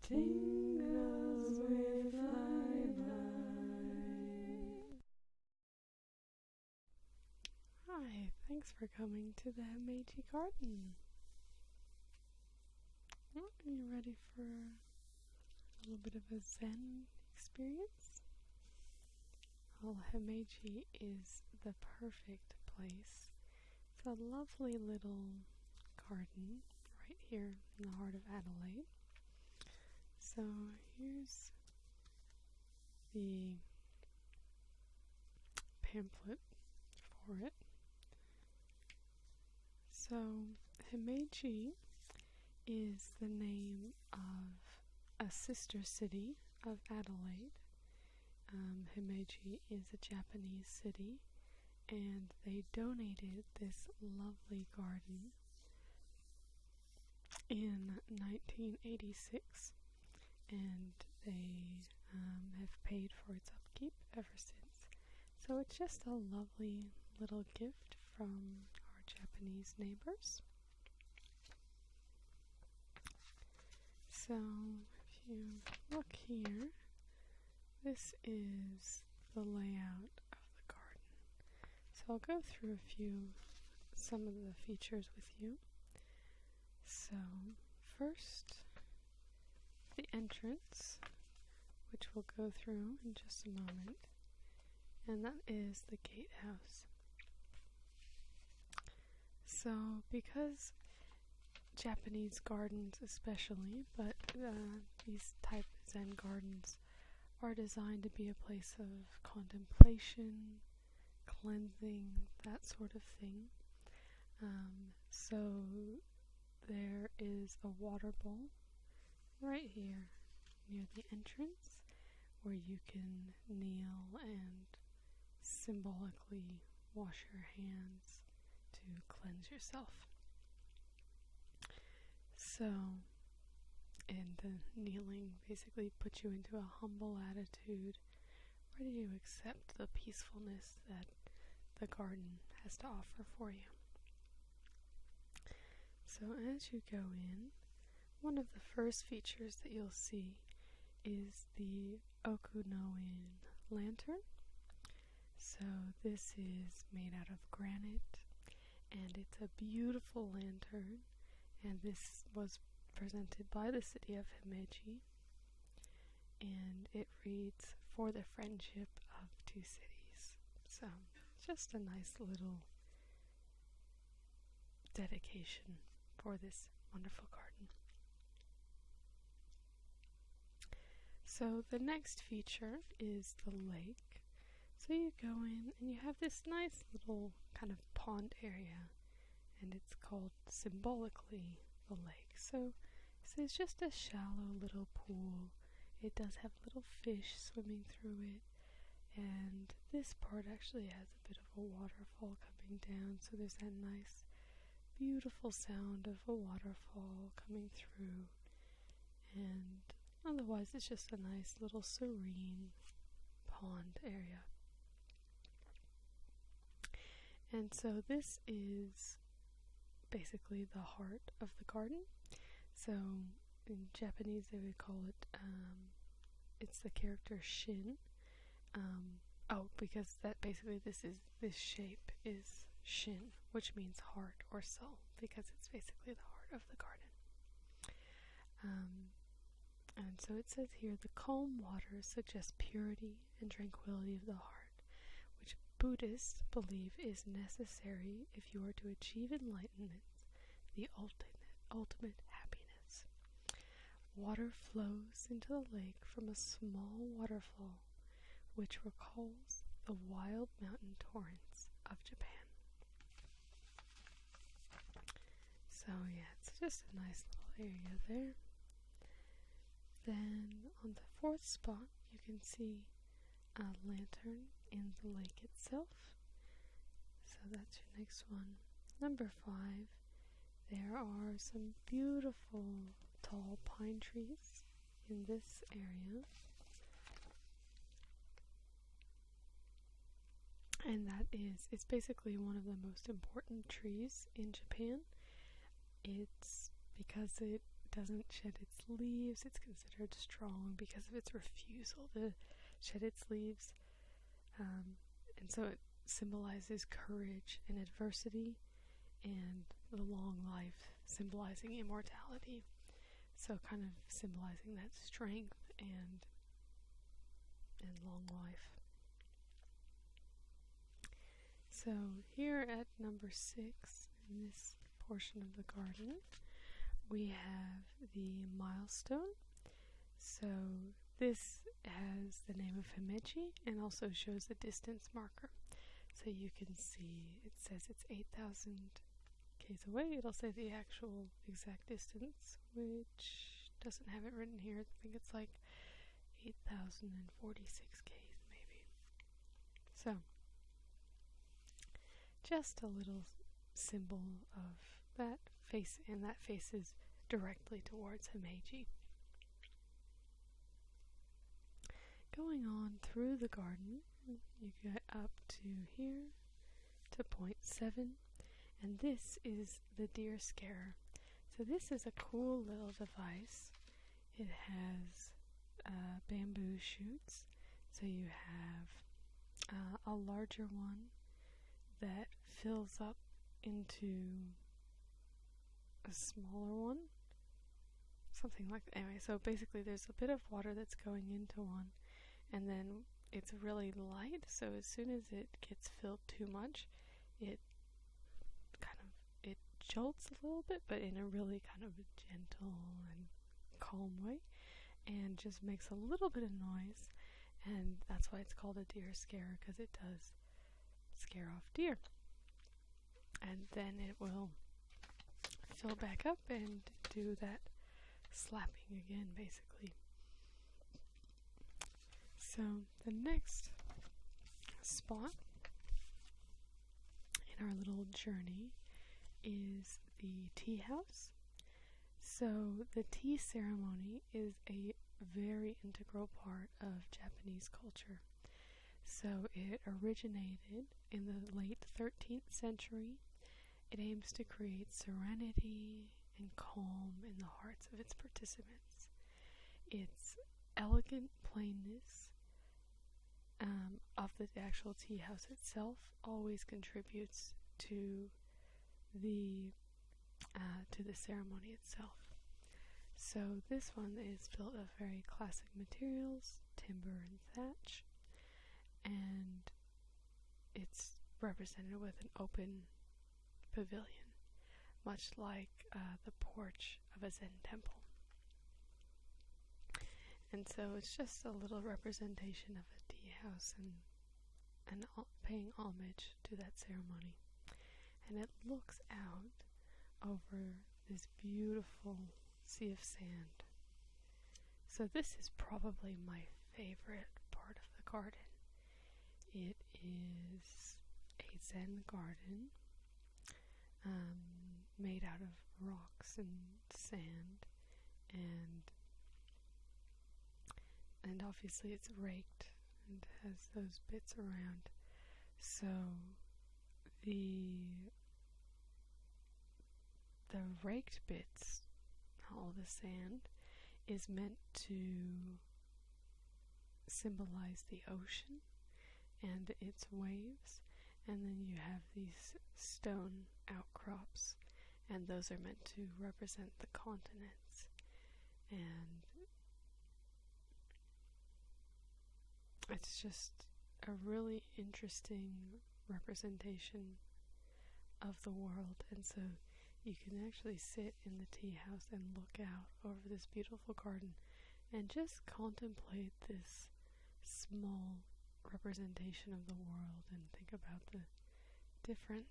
tingles with Hi, thanks for coming to the Himeji garden. Are you ready for a little bit of a Zen experience? Well, Himeji is the perfect place. It's a lovely little garden right here in the heart of Adelaide. So here's the pamphlet for it. So Himeji is the name of a sister city of Adelaide. Himeji is a Japanese city, and they donated this lovely garden in 1986, and they have paid for its upkeep ever since. So it's just a lovely little gift from our Japanese neighbors. So if you look here, this is the layout of the garden. So I'll go through some of the features with you. So first, the entrance, which we'll go through in just a moment, and that is the gatehouse. So because Japanese gardens especially, but these type of Zen gardens are designed to be a place of contemplation, cleansing, that sort of thing. So there is a water bowl right here near the entrance where you can kneel and symbolically wash your hands to cleanse yourself. So, and the kneeling basically puts you into a humble attitude, ready to accept the peacefulness that the garden has to offer for you. So as you go in, one of the first features that you'll see is the Okunoin lantern. So this is made out of granite, and it's a beautiful lantern, and this was presented by the city of Himeji, and it reads, "For the friendship of two cities." So just a nice little dedication for this wonderful garden. So the next feature is the lake. So you go in and you have this nice little kind of pond area, and it's called symbolically the lake. So it's just a shallow little pool. It does have little fish swimming through it, and this part actually has a bit of a waterfall coming down, so there's that nice beautiful sound of a waterfall coming through, and otherwise it's just a nice little serene pond area. And so this is basically the heart of the garden. So in Japanese they would call it, it's the character Shin. Because that basically this shape is Shin, which means heart or soul, because it's basically the heart of the garden. And so it says here, the calm waters suggest purity and tranquility of the heart, which Buddhists believe is necessary if you are to achieve enlightenment, the ultimate happiness. Water flows into the lake from a small waterfall, which recalls the wild mountain torrents of Japan. So yeah, it's just a nice little area there. Then on the fourth spot, you can see a lantern in the lake itself. So that's your next one. Number 5, there are some beautiful tall pine trees in this area. And it's basically one of the most important trees in Japan. It's because it doesn't shed its leaves, it's considered strong because of its refusal to shed its leaves. And so it symbolizes courage in adversity, and the long life symbolizing immortality. So kind of symbolizing that strength and long life. So here at number 6 in this portion of the garden, we have the milestone. So this has the name of Himeji and also shows the distance marker. So you can see it says it's 8,000 k's away. It'll say the actual exact distance, which doesn't have it written here. I think it's like 8,046 k's maybe. So just a little symbol of that face, and that faces directly towards Himeji. Going on through the garden, you get up to here to point 7, and this is the deer scarer. So this is a cool little device. It has bamboo shoots, so you have a larger one that fills up into a smaller one, something like that. Anyway, so basically there's a bit of water that's going into one, and then it's really light, so as soon as it gets filled too much, it jolts a little bit, but in a really kind of gentle and calm way, and just makes a little bit of noise, and that's why it's called a deer scarer, because it does scare off deer. And then it will fill back up and do that slapping again, basically. So the next spot in our little journey is the tea house. So the tea ceremony is a very integral part of Japanese culture. So it originated in the late 13th century. It aims to create serenity and calm in the hearts of its participants. Its elegant plainness of the actual tea house itself always contributes to the ceremony itself. So this one is built of very classic materials, timber and thatch, and it's represented with an open pavilion, much like the porch of a Zen temple. And so it's just a little representation of a tea house and paying homage to that ceremony. And it looks out over this beautiful sea of sand. So this is probably my favorite part of the garden. It is a Zen garden made out of rocks and sand, and obviously it's raked and has those bits around. So the raked bits, all the sand, is meant to symbolize the ocean and its waves, and then you have these stone outcrops, and those are meant to represent the continents. And it's just a really interesting representation of the world. And so you can actually sit in the tea house and look out over this beautiful garden and just contemplate this small representation of the world and think about the different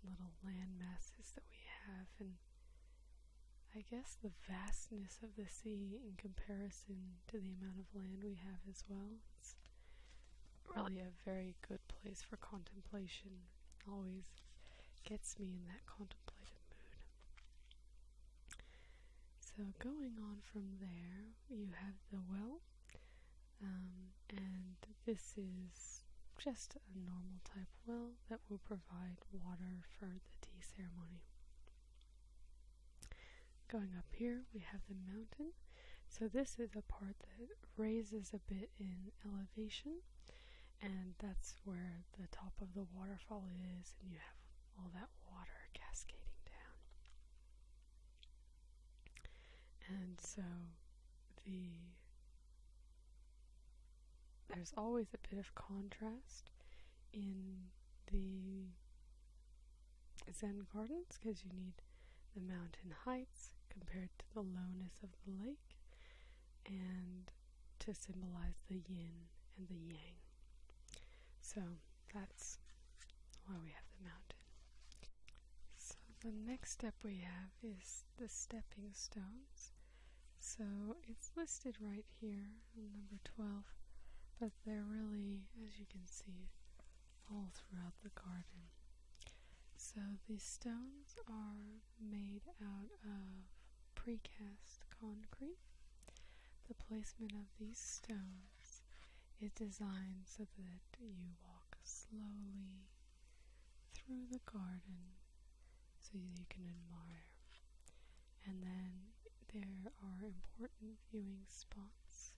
little land masses that we have, and I guess the vastness of the sea in comparison to the amount of land we have as well. It's really a very good place for contemplation. Always gets me in that contemplative mood. So going on from there, you have the well, and this is just a normal type well that will provide water for the tea ceremony. Going up here, we have the mountain. So this is a part that raises a bit in elevation, and that's where the top of the waterfall is, and you have all that water cascading down. And so there's always a bit of contrast in the Zen gardens because you need the mountain heights compared to the lowness of the lake, and to symbolize the yin and the yang. So that's why we have the mountain. So the next step we have is the stepping stones. So it's listed right here on number 12, but they're really, as you can see, all throughout the garden. So these stones are made out of precast concrete. The placement of these stones is designed so that you walk slowly through the garden so that you can admire. And then there are important viewing spots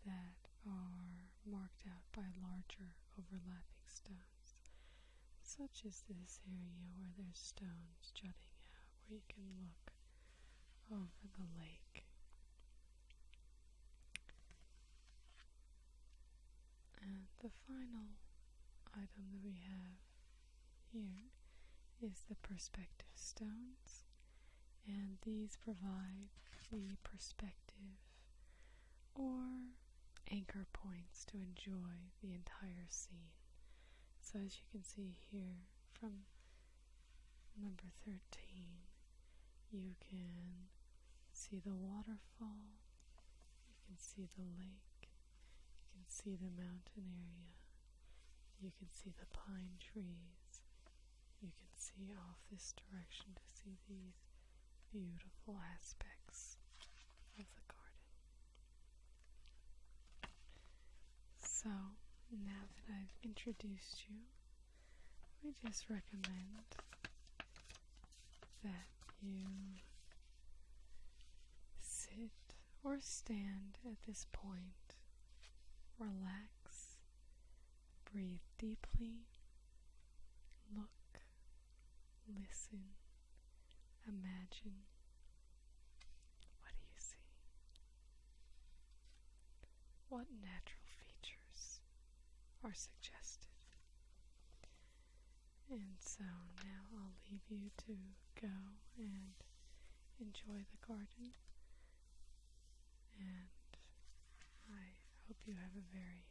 that are marked out by larger overlapping stones, such as this area where there's stones jutting out where you can look over the lake. And the final item that we have here is the perspective stones, and these provide the perspective or anchor points to enjoy the entire scene. So as you can see here from number 13, you can see the waterfall, you can see the lake, you can see the mountain area, you can see the pine trees, you can see off this direction to see these beautiful aspects of the garden. So now that I've introduced you, we just recommend that you sit or stand at this point, relax, breathe deeply, look, listen, imagine. What do you see? What natural features are suggested? And so now I'll leave you to go and enjoy the garden, and I hope you have a very